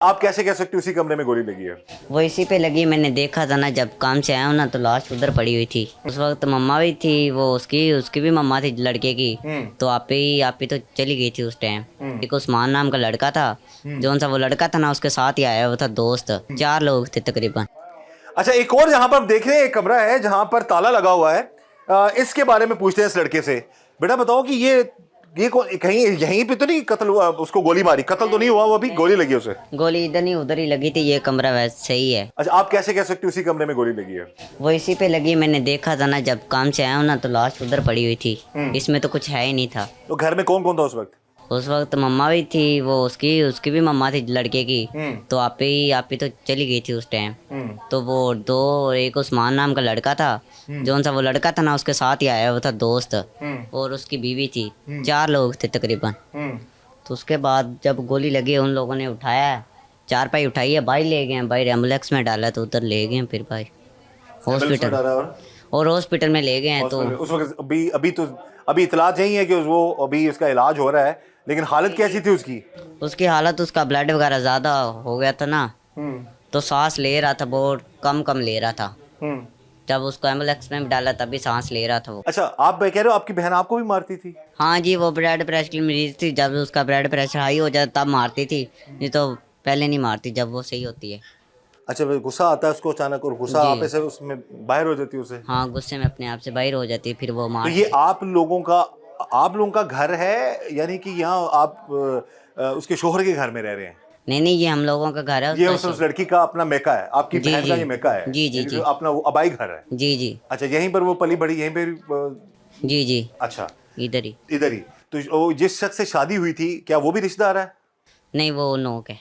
आप कैसे कह सकते हो उसी कमरे में गोली लगी है? वो इसी पे लगी, मैंने देखा था ना, जब काम से आया हूँ ना तो लाश उधर पड़ी हुई थी। उस वक्त मम्मा भी थी, वो उसकी भी मम्मा थी लड़के की। तो आप ही तो चली गई थी उस टाइम। एक उस्मान नाम का लड़का था, जो सा वो लड़का था ना उसके साथ ही आया हुआ था दोस्त। 4 लोग थे तकरीबन। अच्छा, एक और जहां पर आप देख रहे हैं एक कमरा है जहां पर ताला लगा हुआ है। इसके बारे में पूछते हैं इस लड़के से। बेटा बताओ कि ये कहीं यहीं पे तो नहीं कत्ल हुआ? उसको गोली मारी, कत्ल तो नहीं हुआ, वो अभी गोली लगी उसे? गोली इधर नहीं उधर ही लगी थी, ये कमरा वैसे सही है। अच्छा, आप कैसे कह सकते हो उसी कमरे में गोली लगी है? वो इसी पे लगी, मैंने देखा था ना, जब काम से आया हूँ ना तो लाश उधर पड़ी हुई थी। इसमें तो कुछ है ही नहीं था। तो घर में कौन कौन था उस वक्त? उस वक्त मम्मा भी थी, वो उसकी भी मम्मा थी लड़के की। तो आप ही तो चली गई थी उस टाइम। तो वो एक उस्मान नाम का लड़का था, जो सा वो लड़का था ना उसके साथ ही आया हुआ था दोस्त। और उसकी बीवी थी। 4 लोग थे तकरीबन। तो उसके बाद जब गोली लगी उन लोगों ने उठाया, 4 पाई उठाई है, भाई ले गए, भाई एम्बुलेंस में डाला तो उधर ले गए, फिर भाई हॉस्पिटल, और हॉस्पिटल में ले गए हैं। तो उस वक्त अभी इतलात यही है कि वो अभी उसका इलाज हो रहा है, लेकिन हालत कैसी थी उसकी? उसकी हालत, उसका ब्लड वगैरह ज़्यादा हो गया था ना, तो सांस ले रहा था, बहुत कम ले रहा था। जब उसको एम्बुलेंस में भी डाला तभी सांस ले रहा था वो। अच्छा, आप कह रहे हो आपकी बहन आपको भी मारती थी? हाँ जी, वो ब्लड प्रेशर की मरीज थी, जब उसका ब्लड प्रेशर हाई हो जाता तब मारती थी, नहीं तो पहले नहीं मारती जब वो सही होती है। अच्छा, गुस्सा आता है उसको अचानक, और गुस्सा आप ऐसे उसमें बाहर हो जाती है उसे? हाँ, गुस्से में अपने आप से बाहर हो जाती है, फिर वो तो मार। ये आप लोगों का घर है, यानी कि यहाँ आप उसके शोहर के घर में रह रहे हैं? नहीं, ये हम लोगों का घर है। ये उस लड़की का अपना मेका है, आपकी जी, बहन का जी। ये मेका है? जी, जी, यानी जी। जो अपना वो आबाई घर है? जी जी अच्छा, यहीं पर वो पली बड़ी, यहीं पर? जी जी, अच्छा, इधर ही। इधर ही। तो जिस शख्स से शादी हुई थी, क्या वो भी रिश्तेदार है? नहीं, वो नोक है।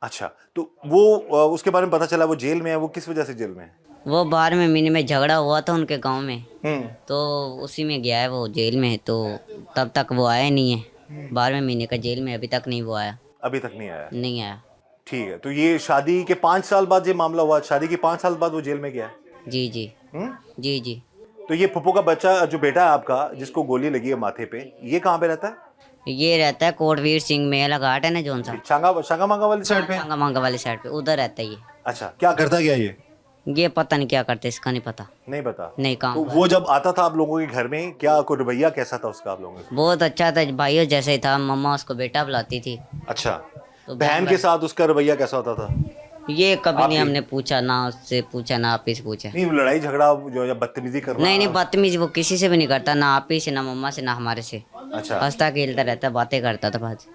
अच्छा, तो वो उसके बारे में पता चला वो जेल में है, वो किस वजह से जेल में है? वो 12वें महीने में झगड़ा हुआ था उनके गांव में, तो उसी में गया है वो जेल में। तो तब तक वो आया नहीं है, 12वें महीने का जेल में, अभी तक नहीं वो आया। अभी तक नहीं आया? नहीं आया। ठीक है, तो ये शादी के 5 साल बाद ये मामला हुआ, शादी के 5 साल बाद वो जेल में गया है? जी जी। जी जी। तो ये फुप्पो का बच्चा जो बेटा है आपका, जिसको गोली लगी है माथे पे, ये कहाँ पे रहता है? ये रहता है कोटवीर सिंह मेला घाट है ना, जोन सा शांगा मांगा वाली साइड पे? सांगा मांगा वाली साइड पे, उधर रहता है ये। अच्छा, क्या करता क्या ये पता नहीं क्या करते, इसका नहीं पता। नहीं पता? नहीं, काम तो वो जब आता था आप लोगों के घर में, क्या कोई रवैया कैसा था उसका आप लोगों का? बहुत अच्छा था, भाइयों जैसे ही था। मम्मा उसको बेटा बुलाती थी। अच्छा, तो बहन के साथ उसका रवैया कैसा होता था? ये कभी नहीं हमने पूछा, ना उससे पूछा ना आप ही से पूछा। नहीं, लड़ाई झगड़ा जो या बदतमीजी करना? नहीं, बदतमीजी वो किसी से भी नहीं करता, ना आप ही से, ना मम्मा से, ना हमारे से। अच्छा। हंसता खेलता रहता, बातें करता था बस।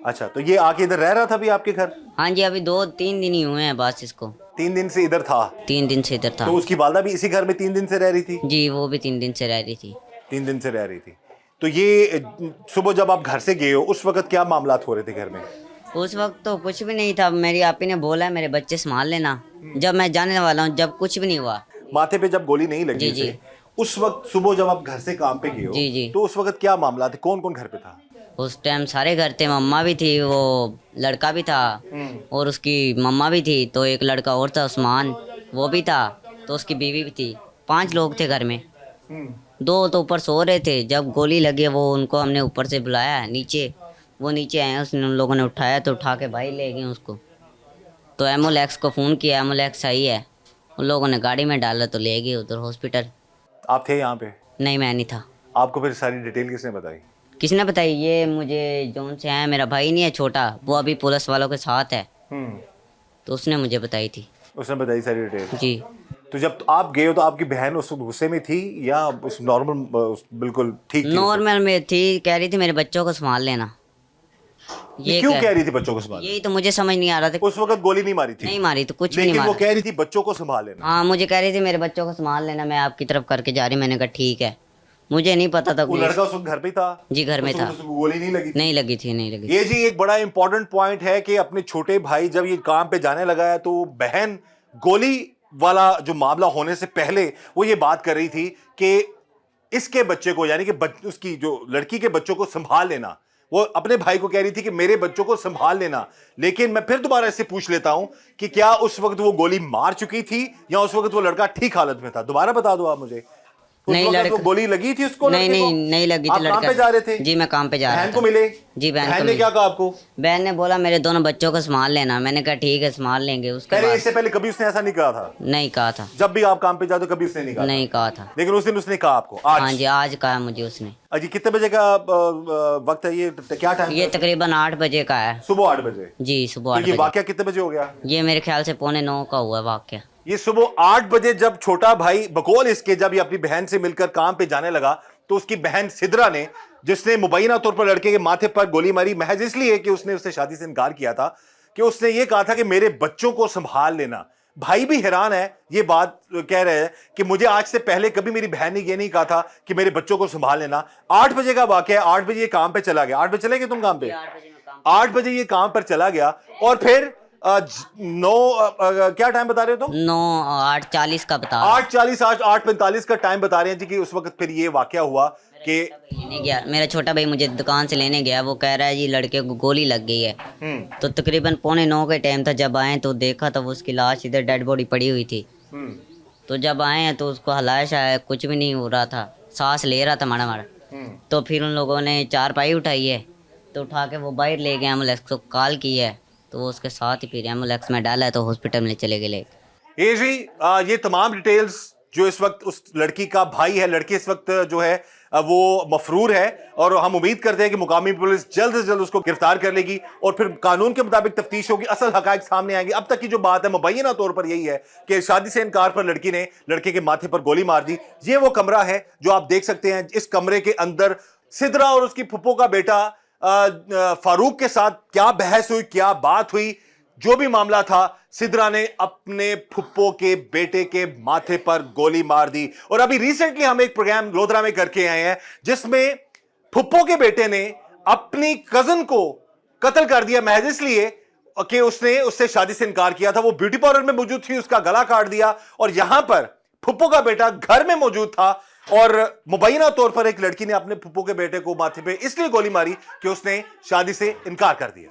अच्छा, तो ये आके इधर रह रहा था अभी आपके घर? हाँ जी, अभी 2-3 दिन ही हुए हैं बस इसको। 3 दिन से इधर था? 3 दिन से इधर था। तो उसकी वालदा भी इसी घर में 3 दिन से रह रही थी? जी, वो भी 3 दिन से रह रही थी। 3 दिन से रह रही थी। तो ये सुबह जब आप घर से गए हो उस वक्त क्या मामलात हो रहे थे घर में? उस वक्त तो कुछ भी नहीं था, मेरी आपी ने बोला मेरे बच्चे संभाल लेना, जब मैं जाने वाला हूँ, जब कुछ भी नहीं हुआ। माथे पे जब गोली नहीं लगी जी, जी। उसे, उस वक्त सुबह जब आप घर से काम पे गए हो, जी, जी। तो उस वक्त क्या मामला थे, कौन कौन घर पे था? उस टाइम सारे घर थे, मम्मा भी थी, वो लड़का भी था, और उसकी मम्मा भी थी, तो एक लड़का और था उस्मान, वो भी था, तो उसकी बीवी भी थी। 5 लोग थे घर में। 2 तो ऊपर सो रहे थे, जब गोली लगी वो उनको हमने ऊपर से बुलाया नीचे, वो नीचे आए, उसने उन लोगों ने उठाया, तो उठा के भाई ले गए उसको। तो एम्बुलेंस को फ़ोन किया, एम्बुलेंस सही है, उन लोगों ने गाड़ी में डाला तो ले गए उधर हॉस्पिटल। आप थे यहाँ पे? नहीं, मैं नहीं था। आपको फिर सारी डिटेल किसने बताई? किसने बताई? ये मुझे जोन से है, मेरा भाई नहीं है छोटा, वो अभी पुलिस वालों के साथ है, तो उसने मुझे बताई थी। उसने बताई सारी डिटेल? जी। तो जब आप गए हो तो आपकी बहन उस गुस्से में थी या उस नॉर्मल, बिल्कुल ठीक थी? नॉर्मल में थी, कह रही थी मेरे बच्चों को संभाल लेना। ये क्यों कह रही थी बच्चों को संभाल? यही तो मुझे समझ नहीं आ रहा था। उस वक्त गोली नहीं मारी थी? नहीं मारी तो कुछ भी नहीं लेकिन मारा। वो कह रही थी बच्चों को संभाल लेना। हाँ, मुझे कह रही थी मेरे बच्चों को संभाल लेना, मैं आपकी तरफ करके जा रही। मैंने कहा ठीक है, मुझे नहीं पता था। वो लड़का उस वक्त घर पे था? जी, घर में था। उसको गोली नहीं लगी थी? नहीं लगी थी, नहीं लगी। ये जी एक बड़ा इंपॉर्टेंट पॉइंट है कि अपने छोटे भाई जब ये काम पे जाने लगा है, तो बहन गोली वाला जो मामला होने से पहले वो ये बात कर रही थी कि इसके बच्चे को, यानी कि उसकी जो लड़की के बच्चों को संभाल लेना। वो अपने भाई को कह रही थी कि मेरे बच्चों को संभाल लेना। लेकिन मैं फिर दोबारा इससे पूछ लेता हूं कि क्या उस वक्त वो गोली मार चुकी थी या उस वक्त वो लड़का ठीक हालत में था? दोबारा बता दो आप मुझे। उस नहीं, वक्त लड़का- वो गोली लगी थी उसको? नहीं लड़के को? नहीं नहीं लगी आप थी। काम लड़का पे जा रहे थे? जी मैं काम पे जा रहा बहन था। को मिले? जी बहन को ने मिले। क्या कहा आपको? बहन ने बोला मेरे दोनों बच्चों को संभाल लेना। मैंने कहा ठीक है संभाल लेंगे। उसके पहले बाद इससे पहले कभी उसने ऐसा नहीं कहा था? नहीं कहा था। जब भी आप काम पे जाते हो कभी उसने नहीं कहा? नहीं कहा था। लेकिन उस दिन उसने कहा आपको? आज? हाँ जी आज कहा मुझे उसने। अजी कितने बजे का वक्त है ये? क्या टाइम? ये तकरीबन 8 बजे का है। सुबह 8 बजे? जी सुबह तो 8 ये बजे। वाकया कितने बजे हो गया? ये मेरे ख्याल से 8:45 का हुआ वाकया। ये सुबह 8 बजे जब छोटा भाई बकौल इसके जब ये अपनी बहन से मिलकर काम पे जाने लगा तो उसकी बहन सिद्रा ने, जिसने मुबैना तौर पर लड़के के माथे पर गोली मारी महज इसलिए कि उसने उससे शादी से इनकार किया था, कि उसने ये कहा था कि मेरे बच्चों को संभाल लेना। भाई भी हैरान है, ये बात कह रहे हैं कि मुझे आज से पहले कभी मेरी बहन ने ये नहीं कहा था कि मेरे बच्चों को संभाल लेना। 8 बजे का वाकया है, 8 बजे ये काम पे चला गया। 8 बजे चले गए तुम काम पे? 8 बजे ये काम पर चला गया और फिर 9 क्या टाइम बता रहे हो तुम? 9:40 का बता। 8:40 8:45 का टाइम बता रहे हैं जी कि उस वक्त फिर ये वाकया हुआ कि लेने गया मेरा छोटा भाई मुझे दुकान से लेने गया। वो कह रहा है जी लड़के को गोली लग गई है। तो तकरीबन 8:45 के टाइम था। जब आए तो देखा तो उसकी लाश इधर डेड बॉडी पड़ी हुई थी। तो जब आए हैं तो उसको हलाया शायद कुछ भी नहीं हो रहा था, सांस ले रहा था माड़ा माड़ा। तो फिर उन लोगों ने चारपाई उठाई है तो उठा के वो बाहर ले गए। एम्बुलेंस को कॉल की है तो वो उसके साथ ही फिर एम्बुलेंस में डाला है तो हॉस्पिटल में चले गए। ये जी ये तमाम डिटेल्स जो इस वक्त उस लड़की का भाई है, लड़की इस वक्त जो है वो मफरूर है और हम उम्मीद करते हैं कि मुकामी पुलिस जल्द से जल्द उसको गिरफ्तार कर लेगी और फिर कानून के मुताबिक तफ्तीश होगी, असल हकायक सामने आएंगे। अब तक की जो बात है मुबैना तौर पर यही है कि शादी से इनकार पर लड़की ने लड़के के माथे पर गोली मार दी। ये वो कमरा है जो आप देख सकते हैं। इस कमरे के अंदर सिद्रा और उसकी फुप्पो का बेटा फारूक के साथ क्या बहस हुई, क्या बात हुई, जो भी मामला था, सिद्रा ने अपने फुप्पो के बेटे के माथे पर गोली मार दी। और अभी रिसेंटली हम एक प्रोग्राम लोधरा में करके आए हैं जिसमें फुप्पो के बेटे ने अपनी कजन को कत्ल कर दिया महज इसलिए कि उसने उससे शादी से इनकार किया था। वो ब्यूटी पार्लर में मौजूद थी, उसका गला काट दिया और यहां पर फुप्पो का बेटा घर में मौजूद था और मुबैना तौर पर एक लड़की ने अपने फुप्पो के बेटे को माथे पे इसलिए गोली मारी कि उसने शादी से इनकार कर दिया।